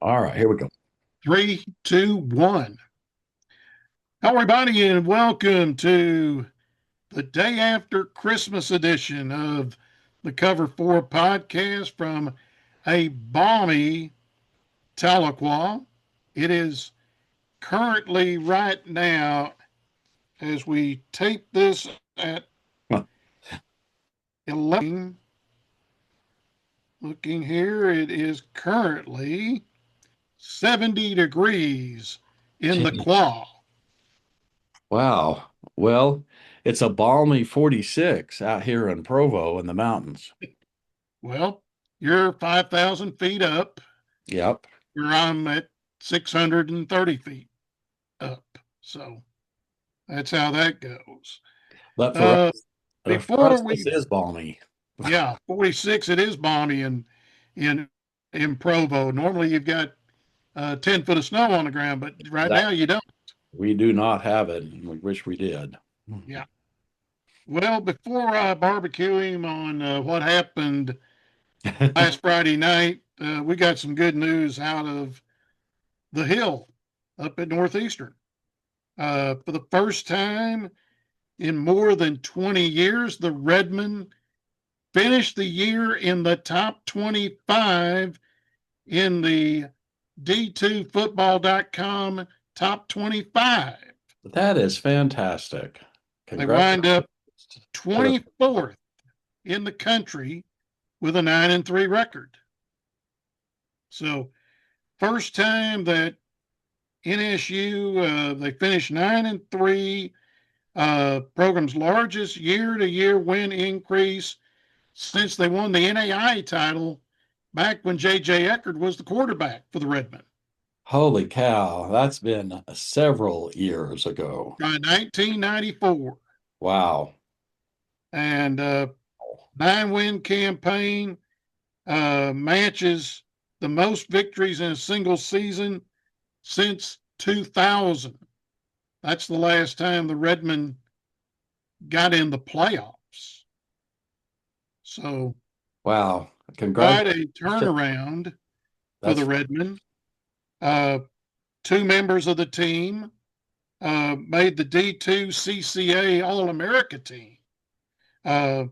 All right, here we go. Three, two, one. Hello, everybody, and welcome to the day after Christmas edition of the Cover Four podcast from a balmy Tahlequah. It is currently right now, as we tape this at 11. Looking here, it is currently 70 degrees in the Gee, Quah. wow. Well, it's a balmy 46 out here in Provo in the mountains. Well, you're 5,000 feet up. Yep. Where I'm at 630 feet up. So that's how that goes. But Uh, for before us, this we, is balmy. yeah, 46, it is balmy in, in Provo. Normally you've got 10 foot of snow on the ground, but right That now you don't. we do not have it, and we wish we did. Yeah. Well, before I barbecue him on what happened last Friday night, we got some good news out of the Hill up at Northeastern. For the first time in more than 20 years, the Redmen finished the year in the top 25 in the D2Football.com top 25. That is fantastic. They wind Congratulations up to the 24th in the country with a 9-3 record. So, first time that NSU they finished 9-3, program's largest year-to-year win increase since they won the NAIA title back when J.J. Eckerd was the quarterback for the Redmen. holy cow. That's been several years ago. By 1994. Wow. And 9-win campaign matches the most victories in a single season since 2000. That's the last time the Redmen got in the playoffs. So Wow. quite a Congratulations. turnaround for the That's Redmen. Uh, Two members of the team made the D2 CCA All America team. Uh,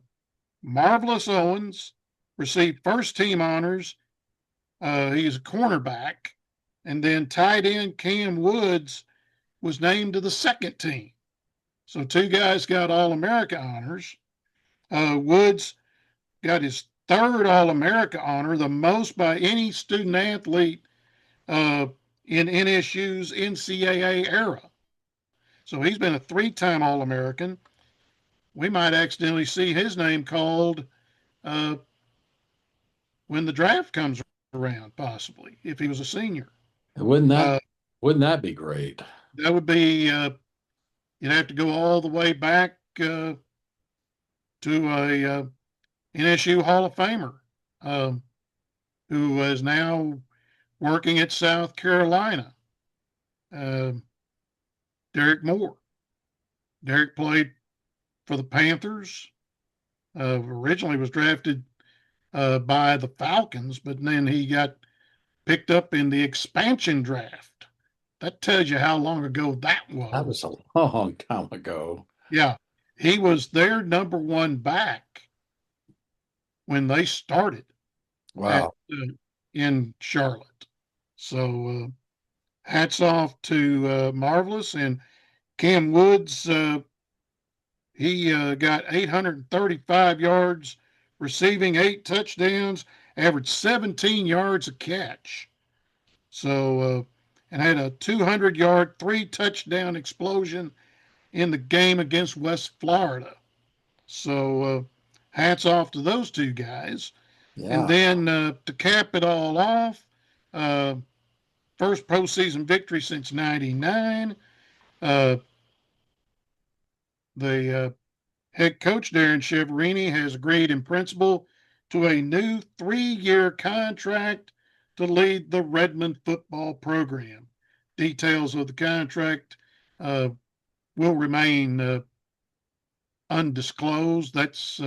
Marvelous Owens received first team honors. He's a cornerback. And then tight end Cam Woods was named to the second team. So two guys got All America honors. Woods got his third All America honor, the most by any student athlete uh, in NSU's NCAA era. So he's been a three-time All-American. We might accidentally see his name called uh, when the draft comes around, possibly if he was a senior. wouldn't that Uh, wouldn't that be great? that would be you'd have to go all the way back to a NSU Hall of Famer um, who is now working at South Carolina. Uh, Derek Moore. Derek played for the Panthers. Originally was drafted by the Falcons, but then he got picked up in the expansion draft. That tells you how long ago that That was was. a long time ago. Yeah, he was their number one back when they started at Wow. in Charlotte. So hats off to Marvelous and Cam Woods. He got 835 yards receiving, 8 touchdowns, averaged 17 yards a catch. So, and had a 200-yard, 3 touchdown explosion in the game against West Florida. So, hats off to those two guys. And Yeah. then to cap it all off, uh, first postseason victory since '99. Uh, the head coach Darren Chiaverini has agreed in principle to a new 3-year contract to lead the Redmond football program. Details of the contract uh, will remain undisclosed. That's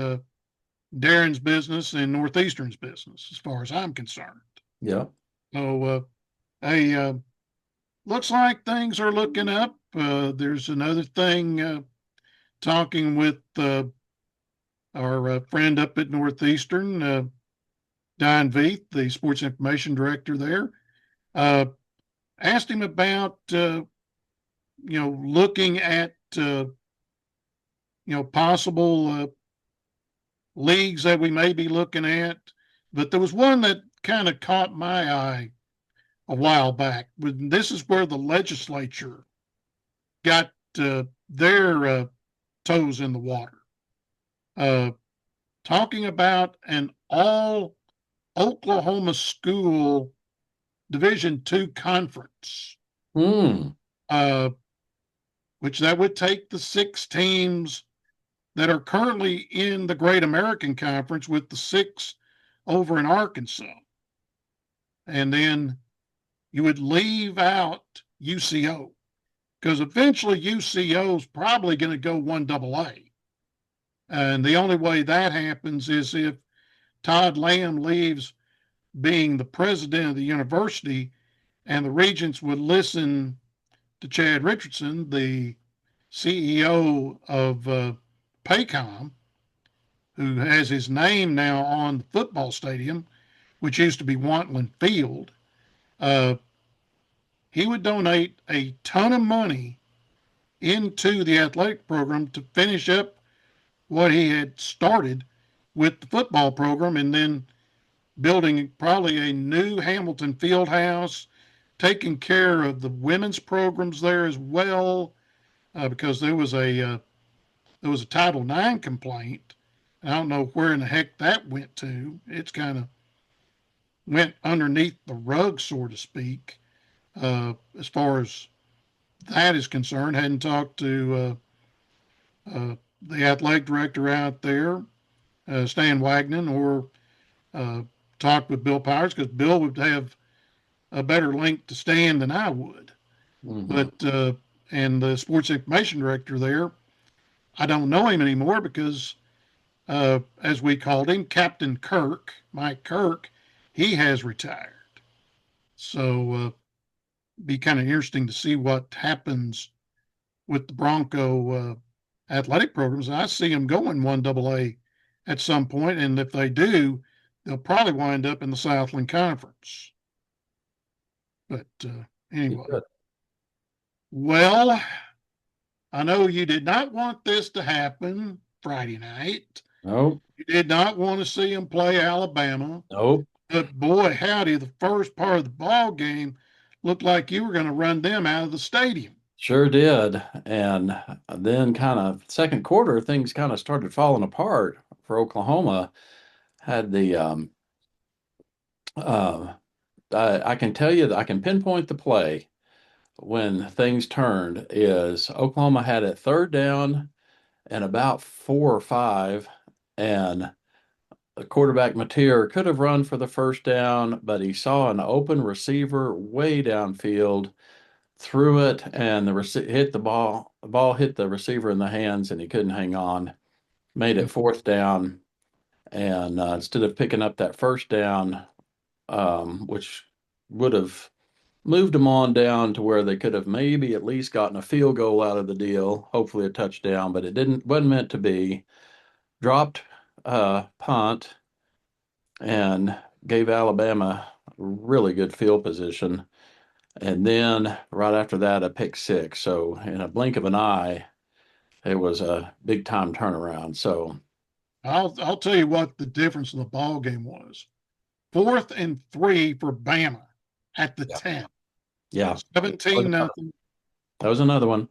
Darren's business and Northeastern's business, as far as I'm concerned. Yeah. So a looks like things are looking up. There's another thing talking with our friend up at Northeastern, Don Veith, the sports information director there. Uh, Asked him about looking at possible leagues that we may be looking at, but there was one that kind of caught my eye a while back. This is where the legislature got their toes in the water, uh, talking about an all Oklahoma school Division II conference, Hmm. uh, which that would take the 6 teams that are currently in the Great American Conference with the 6 over in Arkansas. And then you would leave out UCO because eventually UCO is probably going to go 1AA. And the only way that happens is if Todd Lamb leaves being the president of the university and the regents would listen to Chad Richardson, the CEO of Paycom, who has his name now on the football stadium, which used to be Wantland Field. Uh, he would donate a ton of money into the athletic program to finish up what he had started with the football program and then building probably a new Hamilton field house, taking care of the women's programs there as well, because there was a Title IX complaint. I don't know where in the heck that went to. It's kind of went underneath the rug, so to speak, as far as that is concerned. Hadn't talked to the athletic director out there, Stan Wagner, or uh, talked with Bill Powers because Bill would have a better link to Stan than I would. Hmm. But and the sports information director there, I don't know him anymore because, as we called him, Captain Kirk, Mike Kirk, he has retired. So be kind of interesting to see what happens with the Bronco athletic programs. I see them going 1AA at some point, and if they do, they'll probably wind up in the Southland Conference. But anyway, Good. well, I know you did not want this to happen Friday night. Nope. You did not want to see them play Alabama. Nope. But boy, howdy, the first part of the ball game looked like you were going to run them out of the stadium. Sure did. And then kind of second quarter, things kind of started falling apart for Oklahoma. Had the uh I can tell you that I can pinpoint the play when things turned is Oklahoma had it third down and about 4 or 5, and the quarterback Mateer could have run for the first down, but he saw an open receiver way downfield, threw it, and hit the ball. The ball hit the receiver in the hands, and he couldn't hang on. Made it fourth down, and instead of picking up that first down, which would have moved them on down to where they could have maybe at least gotten a field goal out of the deal, hopefully a touchdown, but it didn't wasn't meant to be. Dropped punt and gave Alabama really good field position. And then right after that, a pick six. So in a blink of an eye, it was a big time turnaround. So I'll tell you what the difference in the ball game was. 4th and 3 for Bama at the yeah, 10. yeah, 17 nothing that was another one.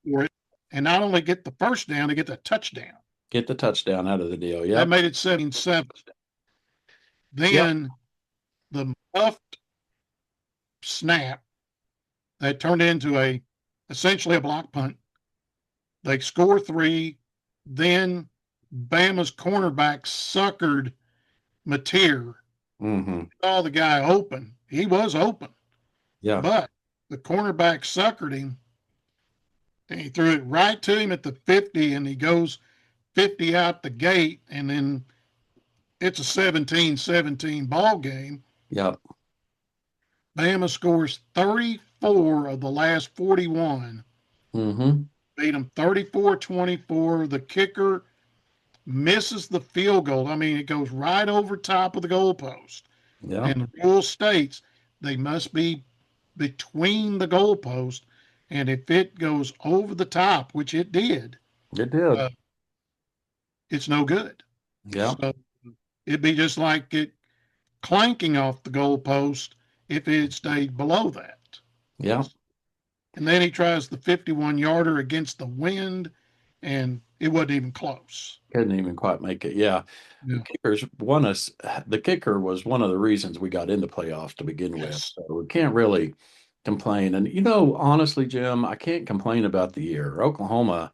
for it. And not only get the first down, they get the touchdown. Get the touchdown out of the deal. That Yep. made it 7-7. Yep. Then the muffed snap that turned into essentially a block punt. They score 3. Then Bama's cornerback suckered Mateer. Hmm. Saw the guy open. He was open, Yeah. but the cornerback suckered him and he threw it right to him at the 50 and he goes 50 out the gate and then it's a 17-17 ball game. Yep. Bama scores 34 of the last 41, Mm-hmm. beat them 34-24. The kicker misses the field goal. I mean, it goes right over top of the goalpost. Yeah. And the rule states they must be between the goalpost. And if it goes over the top, which it did, It did. uh, it's no good. Yeah. So it'd be just like it clanking off the goalpost if it stayed below that. Yeah. And then he tries the 51 yarder against the wind, and it wasn't even close. Couldn't even quite make it. Yeah. The Yeah. kickers won us. The kicker was one of the reasons we got into playoffs to begin with. Yes. So we can't really complain. And, honestly, Jim, I can't complain about the year. Oklahoma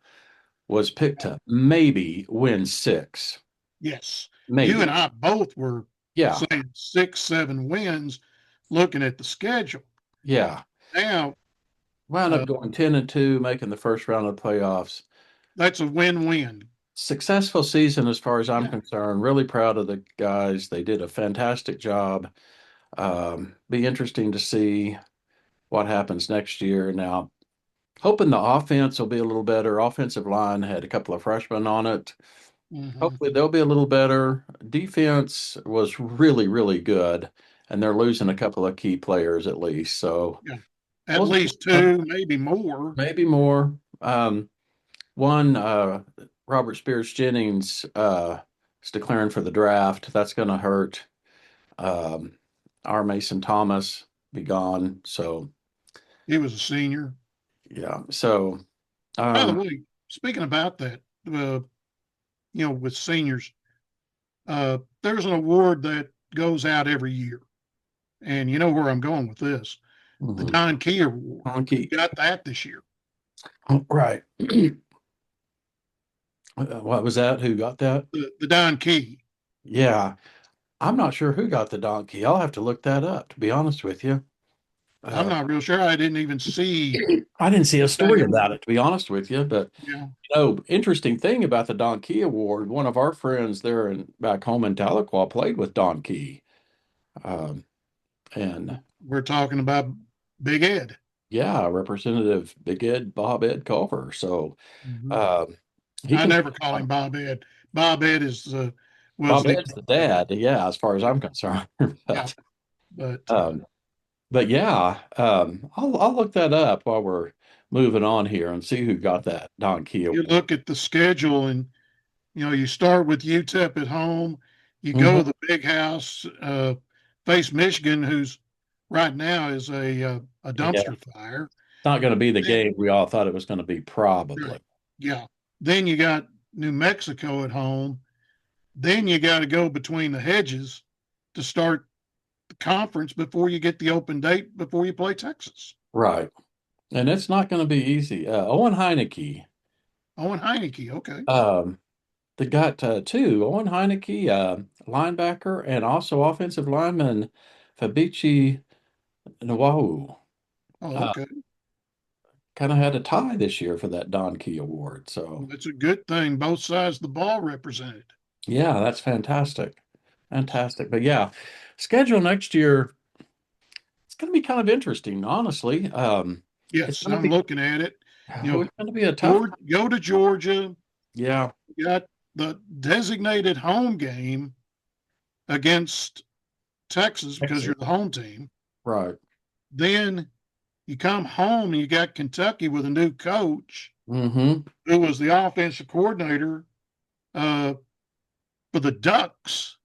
was picked to maybe win six. Yes. You and Maybe. I both were Yeah. saying 6, 7 wins looking at the schedule. Yeah. Now, Wound up uh, going 10-2, making the first round of the playoffs. that's a win win. Successful season as far as I'm Yeah. concerned. Really proud of the guys. They did a fantastic job. Be interesting to see what happens next year. Now, hoping the offense will be a little better. Offensive line had a couple of freshmen on it. Hmm. Hopefully they'll be a little better. Defense was really, really good, and they're losing a couple of key players at least. So Yeah. At we'll see. least two, maybe more. Maybe more. One, Robert Spears Jennings is declaring for the draft. That's going to hurt. Um, our Mason Thomas be gone. So He was a senior. yeah. So By the um, way, speaking about that, with seniors, there's an award that goes out every year. And you know where I'm going with this, the mhm. Don Key Award. Who Honky. got that this year? Right. What was that? Who got that? The Don Key. Yeah. I'm not sure who got the donkey. I'll have to look that up, to be honest with you. I'm Uh, not real sure. I didn't even see I didn't see a the story thing. about it, to be honest with you. But Yeah, interesting thing about the Don Key Award, one of our friends there in back home in Tahlequah played with Don Key. Um, and we're talking about Big Ed. yeah, Representative Big Ed Bob Ed Culver. So Mhm. um, he I can never call him Bob Ed. Bob Ed is was Bob the Ed's the dad, yeah, as far as I'm concerned. yeah, but but um, but yeah, I'll look that up while we're moving on here and see who got that Don Key you Award. look at the schedule and you start with UTEP at home, you go Hmm. to the big house, face Michigan, who's right now is a Yeah, dumpster fire. it's not going to be the Then, game we all thought it was going to be, probably. right, yeah. Then you got New Mexico at home. Then you got to go between the hedges to start the conference before you get the open date before you play Texas. Right. And it's not going to be easy. Owen Heineke, Owen Heineke, okay. um, they got two. Owen Heineke, linebacker, and also offensive lineman Fabici Nwahu. Oh, Uh, okay. kind of had a tie this year for that Don Key Award. Well, So, it's a good thing both sides of the ball represented. yeah, that's fantastic. Fantastic. But yeah, schedule next year, it's going to be kind of interesting, honestly. It's Yes, going to I'm be looking at it. You know, it's going to be a tough. Go to Georgia. Yeah, You got the designated home game against Texas because Texas. you're the home team. Right. Then you come home and you got Kentucky with a new coach Mm-hmm. who was the offensive coordinator uh, for the Ducks.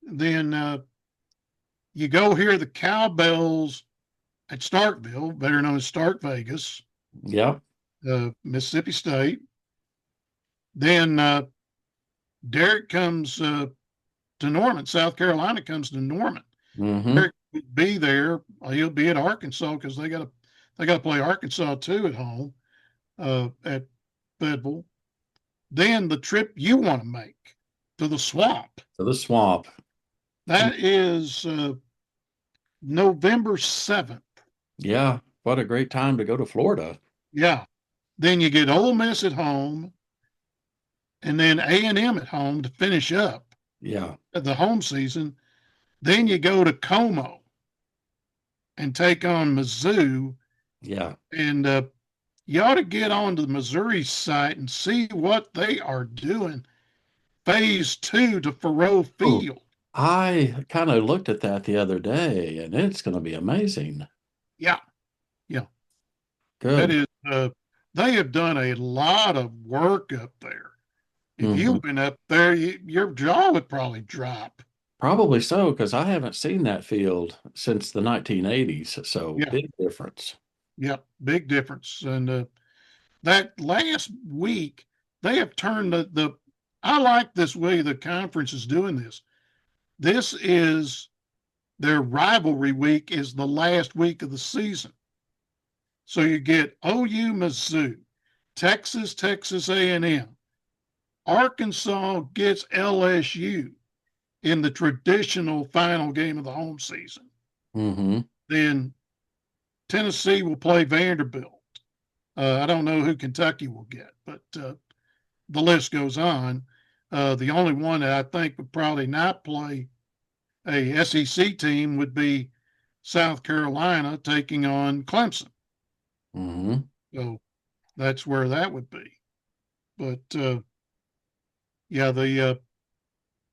Then you go hear the Cowbells at Starkville, better known as Stark Vegas, Yep. Mississippi State. Then Derek comes to Norman. South Carolina comes to Norman. Mm-hmm. Derek will be there. He'll be at Arkansas because they got to play Arkansas too at home at Fayetteville. Then the trip you want to make to the Swamp. So the swamp. That is November 7th. Yeah. What a great time to go to Florida. Yeah. Then you get Ole Miss at home, and then A&M at home to finish up Yeah. the home season. Then you go to Como and take on Mizzou. Yeah. And you ought to get onto the Missouri site and see what they are doing. Phase two to Faroe Oh, Field. I kind of looked at that the other day, and it's going to be amazing. Yeah, yeah. That Good. is, they have done a lot of work up there. If Hmm. you've been up there, your jaw would probably drop. Probably so, because I haven't seen that field since the 1980s. So Yeah, big difference. yeah, big difference. And that last week, they have turned the. I like this way the conference is doing this. This is their rivalry week is the last week of the season. So you get OU, Mizzou, Texas, Texas A&M, Arkansas gets LSU in the traditional final game of the home season. Hmm. Then Tennessee will play Vanderbilt. I don't know who Kentucky will get, but the list goes on. The only one that I think would probably not play a SEC team would be South Carolina taking on Clemson. Hmm. So that's where that would be. But yeah, the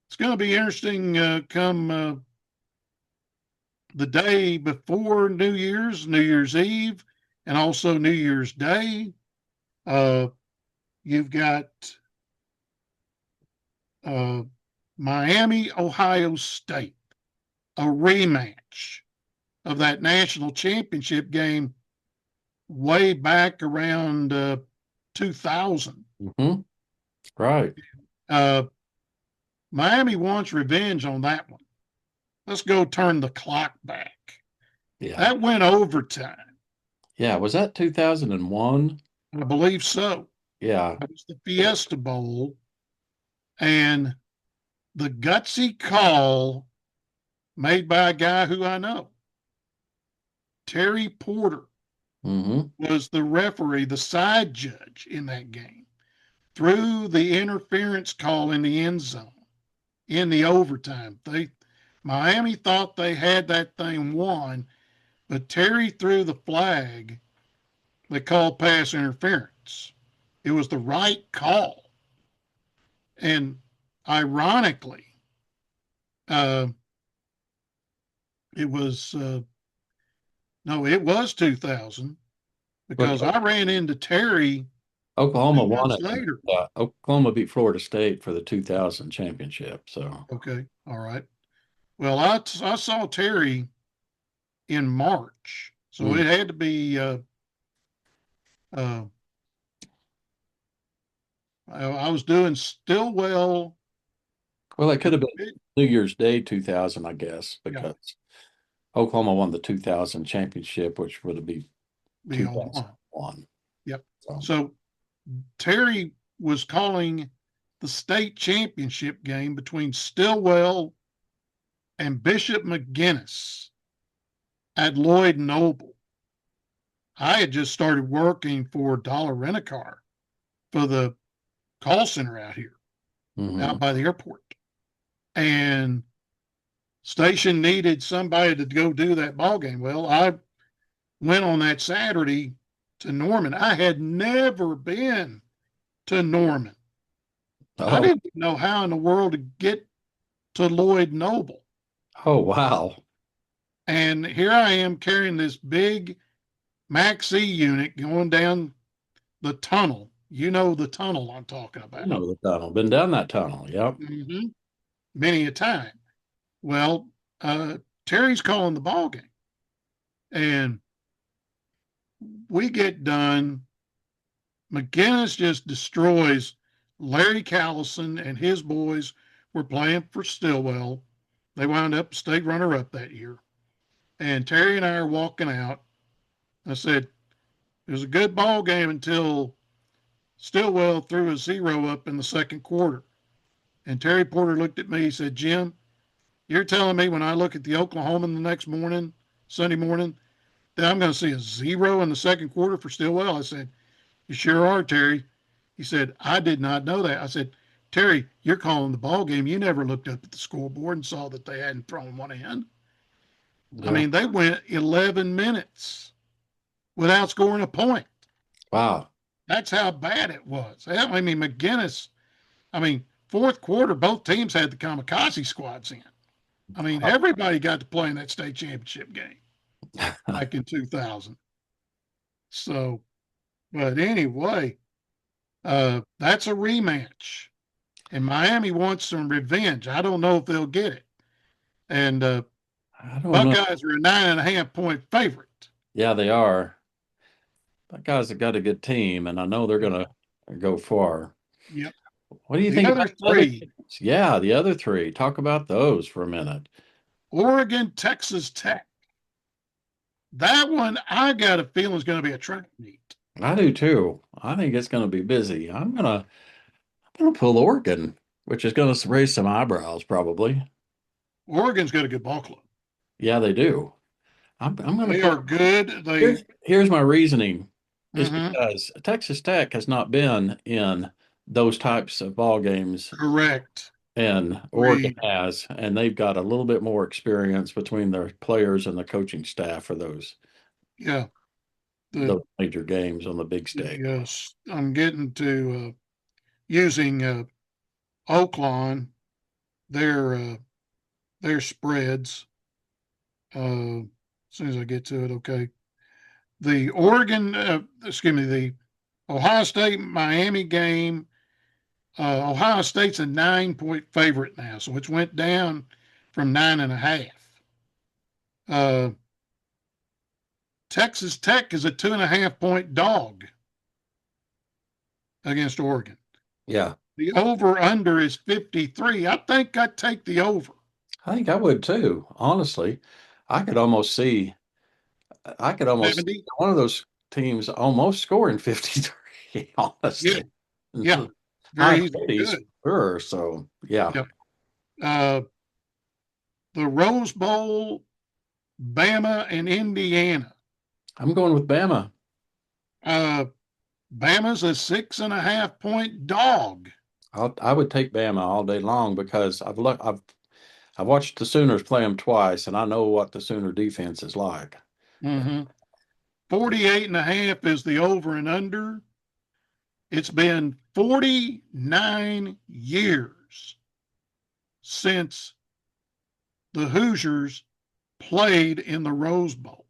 it's going to be interesting come the day before New Year's Eve, and also New Year's Day. Uh, you've got uh, Miami, Ohio State, a rematch of that national championship game way back around 2000. Hmm. Right. Uh, Miami wants revenge on that one. Let's go turn the clock back. Yeah. That went overtime. Yeah. Was that 2001? I believe so. Yeah. It was the Fiesta Bowl, and the gutsy call made by a guy who I know, Terry Porter, Hmm. was the referee, the side judge in that game, threw the interference call in the end zone in the overtime. Miami thought they had that thing won, but Terry threw the flag. They called pass interference. It was the right call, and ironically, uh, it was no, it was 2000 But because I ran into Terry Oklahoma two won months it. later. Oklahoma beat Florida State for the 2000 championship. So, Okay, all right. Well, I saw Terry in March, so mm. it had to be. Uh, I was doing Stillwell. Well, it could The have been New Year's Day 2000, I guess, yeah, because Oklahoma won the 2000 championship, which would be the 01. 2001. Yep. So, So Terry was calling the state championship game between Stillwell and Bishop McGinnis at Lloyd Noble. I had just started working for Dollar Rent a Car for the call center out here, hmm. out by the airport. And station needed somebody to go do that ball game. Well, I went on that Saturday to Norman. I had never been to Norman. I Oh, didn't know how in the world to get to Lloyd Noble. oh, wow. And here I am carrying this big Maxi unit going down the tunnel. You know the tunnel I'm talking I about. know the tunnel. Been down that tunnel. Yep. Mm-hmm. Many a time. Well, Terry's calling the ball game, and we get done. McGinnis just destroys Larry Callison and his boys were playing for Stillwell. They wound up state runner up that year. And Terry and I are walking out. I said, it was a good ball game until Stillwell threw a zero up in the second quarter. And Terry Porter looked at me. He said, Jim, you're telling me when I look at the Oklahoman the next morning, Sunday morning, that I'm going to see a zero in the second quarter for Stillwell? I said, you sure are, Terry. He said, I did not know that. I said, Terry, you're calling the ball game. You never looked up at the scoreboard and saw that they hadn't thrown one in. I Yeah. mean, they went 11 minutes without scoring a point. Wow. That's how bad it was. I mean, McGinnis, I mean, fourth quarter, both teams had the kamikaze squads in. I mean, everybody got to play in that state championship game back in 2000. So, but anyway, that's a rematch. And Miami wants some revenge. I don't know if they'll get it. And I don't know. Buckeyes are a 9.5 point favorite. Yeah, they are. That guy's got a good team, and I know they're going to go far. Yep. What do you The think other about the other three, games? Yeah, the other three. Talk about those for a minute. Oregon, Texas Tech. That one, I got a feeling is going to be a track meet. I do too. I think it's going to be busy. I'm gonna pull Oregon, which is going to raise some eyebrows probably. Oregon's got a good ball club. Yeah, they do. I'm going to They pull. are good. Here's my reasoning is Mhm, because Texas Tech has not been in those types of ball games, correct. and Oregon Agreed. has, and they've got a little bit more experience between their players and the coaching staff for Yeah. The, those major games on the big stage. yes, I'm getting to using Oaklawn, their uh, their spreads. As soon as I get to it, okay. The Oregon, excuse me, the Ohio State Miami game. Ohio State's a 9 point favorite now, so it's went down from 9.5. Uh, Texas Tech is a 2.5 point dog against Oregon. Yeah, The over under is 53. I think I'd take the over. I think I would too. Honestly, I could almost see, I could almost see 70. one of those teams almost scoring 53. Yeah, Honestly, yeah, high very easily 50s, could. sure. So yeah, Yep. Uh, the Rose Bowl, Bama and Indiana. I'm going with Bama. Uh, Bama's a 6.5 point dog. I would take Bama all day long because I've watched the Sooners play them twice, and I know what the Sooner defense is like. Mm-hmm. 48.5 is the over and under. It's been 49 years since the Hoosiers played in the Rose Bowl.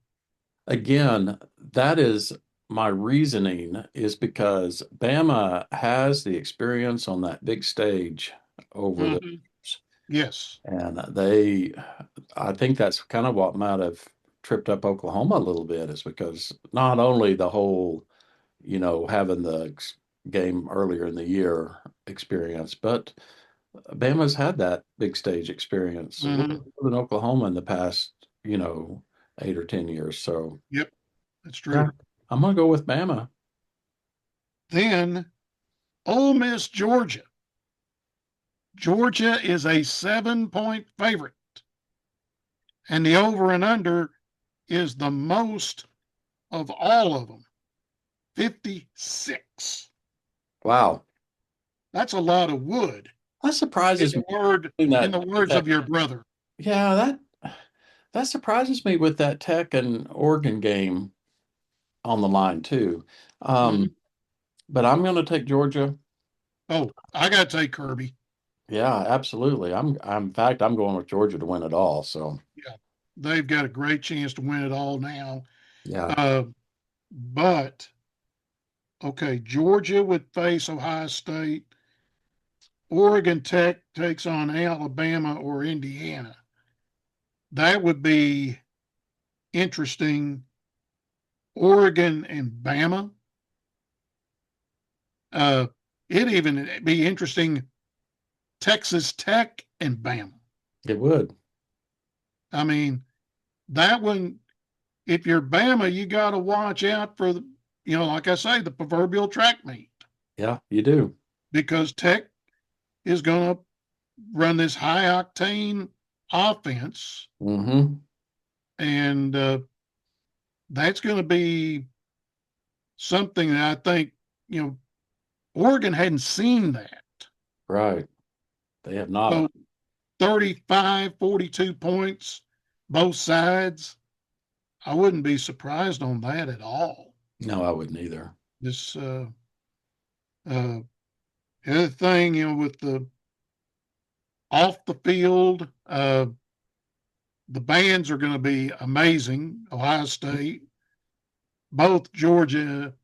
Again, that is my reasoning is because Bama has the experience on that big stage over the Mm-hmm. years. Yes. And I think that's kind of what might have tripped up Oklahoma a little bit is because not only the whole, having the game earlier in the year experience, but Bama's had that big stage experience with Mm-hmm. Oklahoma in the past, 8 or 10 years. So Yep, that's yeah, true. I'm gonna go with Bama. Then Ole Miss, Georgia. Georgia is a 7 point favorite, and the over and under is the most of all of them, 56. Wow, That's a lot of wood that in surprises me. the word In in that, the with words that, of your brother. yeah, that surprises me with that Tech and Oregon game on the line too. Mhm. Um, but I'm gonna take Georgia. Oh, I got to take Kirby. Yeah, absolutely. In fact, I'm going with Georgia to win it all. So Yeah, they've got a great chance to win it all now. yeah, Uh, but okay, Georgia would face Ohio State. Oregon Tech takes on Alabama or Indiana. That would be interesting. Oregon and Bama. Uh, it even be interesting. Texas Tech and Bama. it would. I mean, that one. If you're Bama, you got to watch out for the, like I say, the proverbial track meet Yeah, you do. because Tech is going to run this high octane offense, Hmm. and that's going to be something that I think Oregon hadn't seen that. Right. They have not. So 35, 42 points, both sides. I wouldn't be surprised on that at all. No, I wouldn't either. This uh, the other thing, with the off the field, the bands are going to be amazing. Ohio State, both Georgia,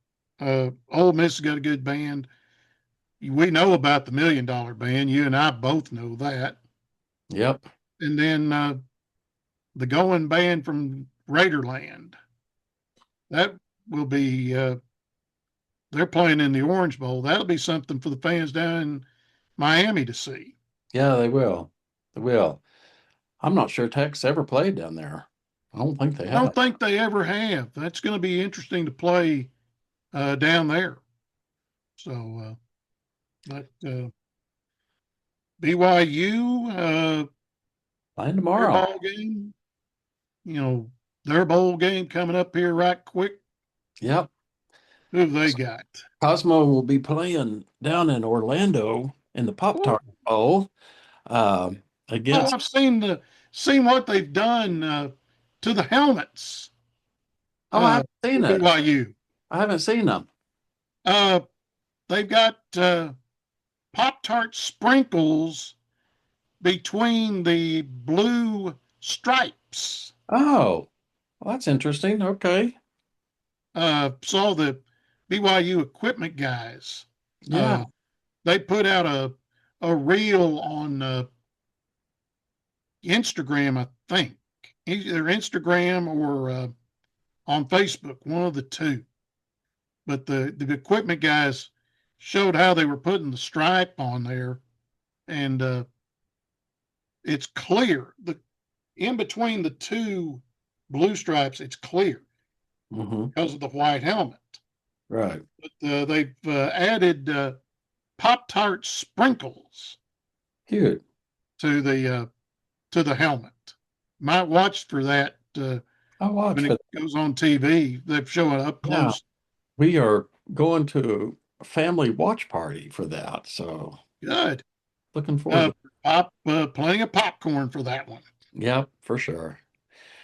Ole Miss has got a good band. We know about the $1 million band. You and I both know that. Yep. And then the going band from Raiderland. That will be. They're playing in the Orange Bowl. That'll be something for the fans down in Miami to see. Yeah, they will. They will. I'm not sure Tech's ever played down there. I don't think they I don't have. think they ever have. That's going to be interesting to play down there. So, but BYU, Playing their tomorrow. ball game, you know, their bowl game coming up here right quick. Yep. Who have they got? Cosmo will be playing down in Orlando in the Pop Oh, Tart Bowl against. I've seen what they've done to the helmets Oh, I haven't for seen it. BYU. I haven't seen them. Uh, they've got Pop Tart sprinkles between the blue stripes. Oh, well, that's interesting. Okay. Saw the BYU equipment guys. Yeah. Uh, they put out a reel on Instagram, I think, either Instagram or on Facebook, one of the two. But the equipment guys showed how they were putting the stripe on there, and it's clear. The in between the two blue stripes, it's clear Hmm. because of the white helmet. Right. But they've added Pop Tart sprinkles Cute. to the helmet. Might watch for that I'll watch when for it that. goes on TV. They've shown it up Yeah. close. We are going to a family watch party for that. So Good. looking forward to. Plenty of popcorn for that one. Yep, for sure.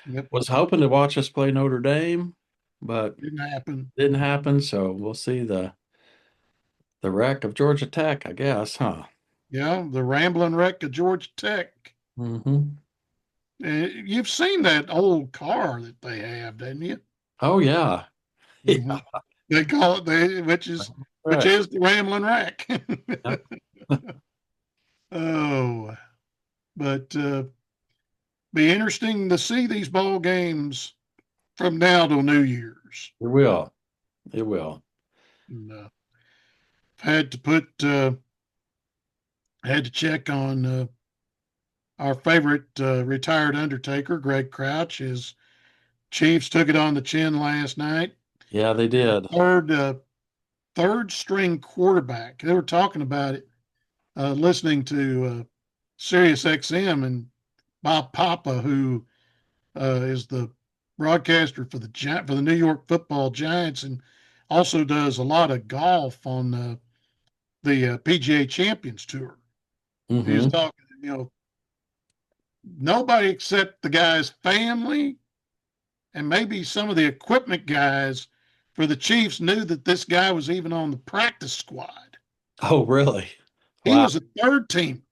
Yep, Was hoping to watch us play Notre Dame, but didn't happen. didn't happen. So we'll see the wreck of Georgia Tech, I guess, huh? Yeah, the rambling wreck of Georgia Tech. Hmm. You've seen that old car that they have, didn't you? Oh yeah. Hmm. Yeah. They call it which Right. is the rambling wreck. Yep. Oh, but be interesting to see these ball games from now till New Year's. It will. It will. And, had to put had to check on our favorite retired Undertaker, Greg Crouch. His Chiefs took it on the chin last night. Yeah, they did. Third string quarterback. They were talking about it, listening to Sirius XM, and Bob Papa, who is the broadcaster for the New York Football Giants, and also does a lot of golf on the PGA Champions Tour. He was Hmm. talking, nobody except the guy's family and maybe some of the equipment guys for the Chiefs knew that this guy was even on the practice squad. Oh, really? He Wow. was a third team.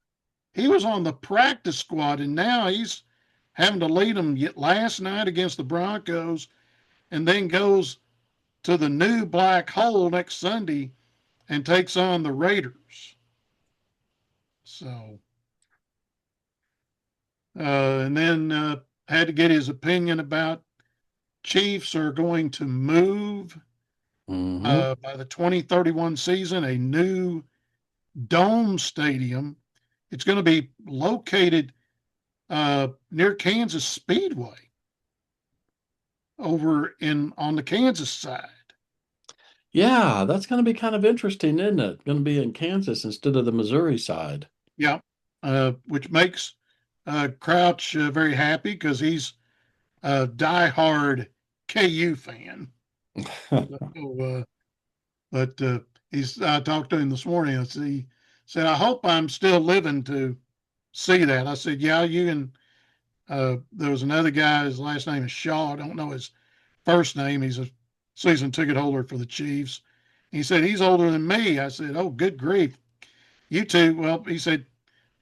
He was on the practice squad, and now he's having to lead them last night against the Broncos, and then goes to the new black hole next Sunday and takes on the Raiders. So, and then had to get his opinion about Chiefs are going to move Hmm. by the 2031 season a new dome stadium. It's going to be located near Kansas Speedway over in on the Kansas side. Yeah, that's going to be kind of interesting, isn't it? Going to be in Kansas instead of the Missouri side. Yeah, which makes Crouch very happy because he's a diehard KU fan. So, but he's I talked to him this morning. I see Said, I hope I'm still living to see that. I said, yeah, you and there was another guy, his last name is Shaw. I don't know his first name. He's a season ticket holder for the Chiefs. He said, he's older than me. I said, oh, good grief. You two, well, he said,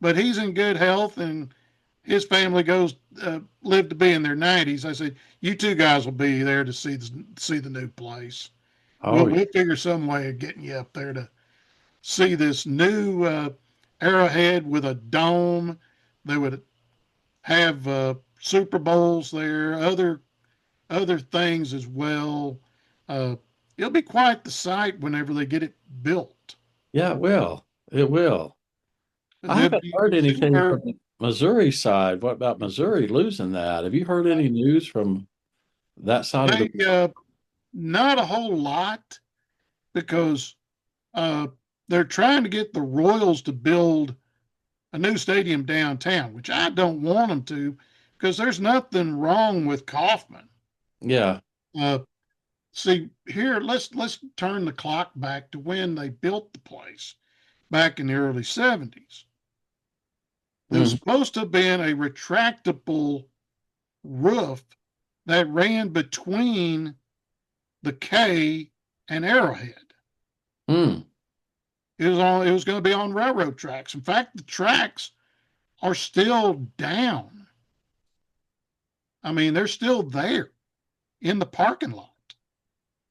but he's in good health and his family goes live to be in their 90s. I said, you two guys will be there to see the new place. Oh, We'll figure some way of getting you up there to see this new Arrowhead with a dome. They would have Super Bowls there, other things as well. Uh, it'll be quite the sight whenever they get it built. yeah, it will. It will. I They'll haven't be heard anything somewhere. from the Missouri side. What about Missouri losing that? Have you heard any news from that side of the? They not a whole lot because uh, they're trying to get the Royals to build a new stadium downtown, which I don't want them to because there's nothing wrong with Kaufman. Yeah. Uh, See here, let's turn the clock back to when they built the place back in the early 70s. There was Hmm. supposed to have been a retractable roof that ran between the K and Arrowhead. Hmm. It was going to be on railroad tracks. In fact, the tracks are still down. I mean, they're still there in the parking lot.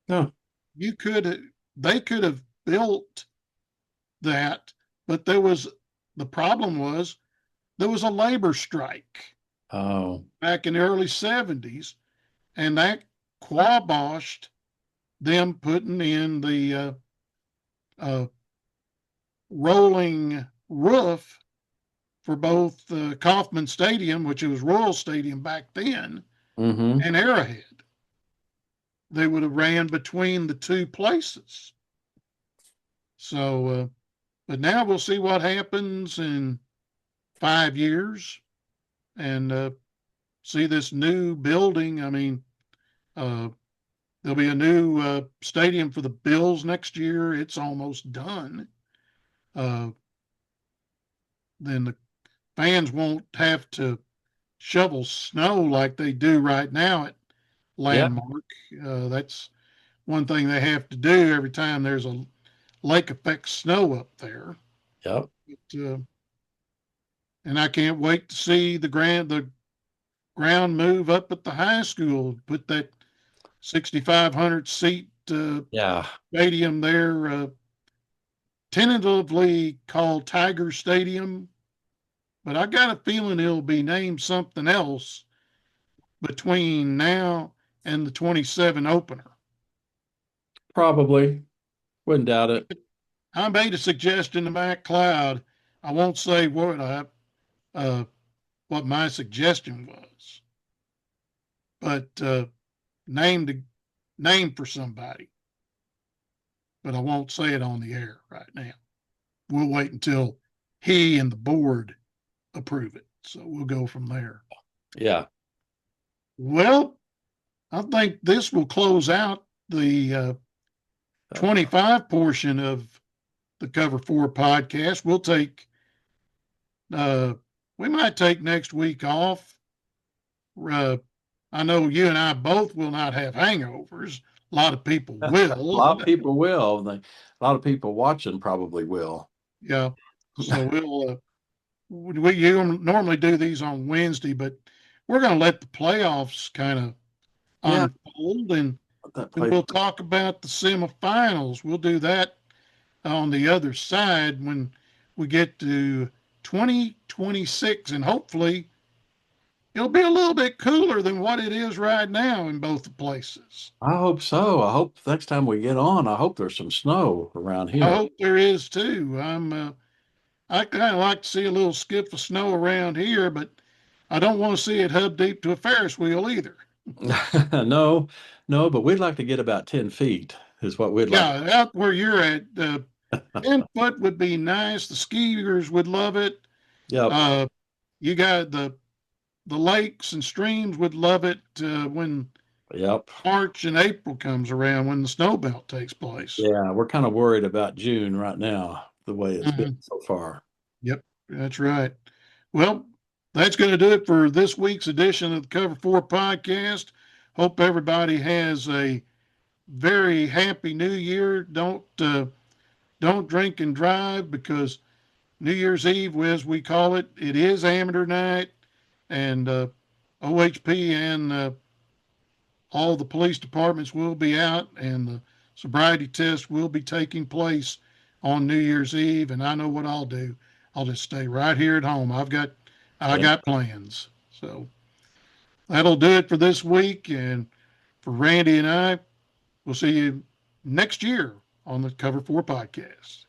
No. You could They could have built that, but the problem was there was a labor strike Oh. back in the early 70s, and that quaboshed them putting in the uh, rolling roof for both Kauffman Stadium, which was Royal Stadium back then, Mm-hmm. and Arrowhead. They would have ran between the two places. So, but now we'll see what happens in 5 years and see this new building. I mean, uh, there'll be a new stadium for the Bills next year. It's almost done. Uh, then the fans won't have to shovel snow like they do right now at Yeah. Landmark. That's one thing they have to do every time there's a lake effect snow up there. Yep. But, and I can't wait to see the ground move up at the high school. Put that 6,500 seat Yeah. stadium there, tentatively called Tiger Stadium, but I got a feeling it'll be named something else between now and the 27 opener. Probably. Wouldn't doubt it. I made a suggestion to Matt Cloud. I won't say uh, what my suggestion was, but named name for somebody. But I won't say it on the air right now. We'll wait until he and the board approve it. So we'll go from there. Yeah. Well, I think this will close out the Uh, 25 portion of the Cover 4 podcast. Uh, we might take next week off. Uh, I know you and I both will not have hangovers. A lot of people a will. lot of people will. A lot of people watching probably will. Yeah. So you normally do these on Wednesday, but we're going to let the playoffs kind of Yeah. unfold and That then place. we'll talk about the semifinals. We'll do that on the other side when we get to 2026, and hopefully it'll be a little bit cooler than what it is right now in both places. I hope so. I hope next time we get on, I hope there's some snow around I here. hope there is too. I kind of like to see a little skip of snow around here, but I don't want to see it hub deep to a Ferris wheel either. No, no, but we'd like to get about 10 feet is what we'd like. Yeah, out where you're at, 10 foot would be nice. The skiers would love it. Yep. Uh, you got the lakes and streams would love it when Yep. March and April comes around when the snow belt takes place. Yeah, we're kind of worried about June right now. the way it's been Mhm. so far. Yep, that's right. Well, that's going to do it for this week's edition of the Cover Four podcast. Hope everybody has a very happy New Year. Don't drink and drive, because New Year's Eve, as we call it, it is amateur night, and OHP and all the police departments will be out, and the sobriety test will be taking place on New Year's Eve. And I know what I'll do. I'll just stay right here at home. I Yeah. got plans. So that'll do it for this week. And for Randy and I, we'll see you next year on the Cover Four podcast.